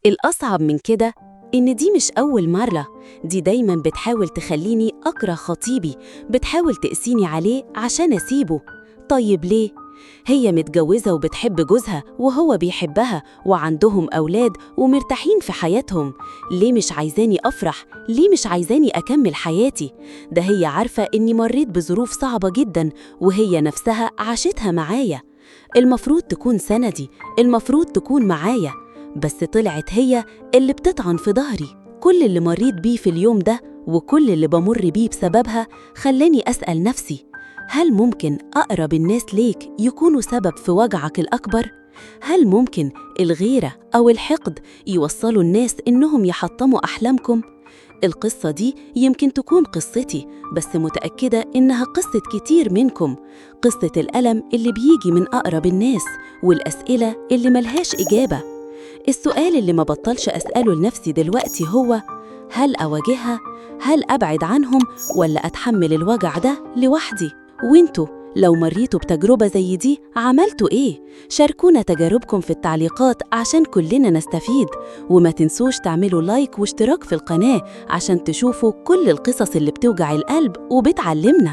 الأصعب من كده إن دي مش أول مرة، دي دايماً بتحاول تخليني أكره خطيبي، بتحاول تقسيني عليه عشان أسيبه. طيب ليه؟ هي متجوزة وبتحب جوزها وهو بيحبها وعندهم أولاد ومرتاحين في حياتهم. ليه مش عايزاني أفرح؟ ليه مش عايزاني أكمل حياتي؟ ده هي عارفة إني مريت بظروف صعبة جداً وهي نفسها عاشتها معايا. المفروض تكون سندي، المفروض تكون معايا، بس طلعت هي اللي بتطعن في ظهري. كل اللي مريت بيه في اليوم ده وكل اللي بمر بيه بسببها خلاني أسأل نفسي: هل ممكن أقرب الناس ليك يكونوا سبب في وجعك الأكبر؟ هل ممكن الغيرة أو الحقد يوصلوا الناس إنهم يحطموا أحلامكم؟ القصة دي يمكن تكون قصتي، بس متأكدة إنها قصة كتير منكم، قصة الألم اللي بيجي من أقرب الناس والأسئلة اللي ملهاش إجابة. السؤال اللي ما بطلش أسأله لنفسي دلوقتي هو: هل أواجهها؟ هل أبعد عنهم؟ ولا أتحمل الوجع ده لوحدي؟ وإنتوا لو مريتوا بتجربة زي دي عملتوا إيه؟ شاركونا تجاربكم في التعليقات عشان كلنا نستفيد، وما تنسوش تعملوا لايك واشتراك في القناة عشان تشوفوا كل القصص اللي بتوجع القلب وبتعلمنا.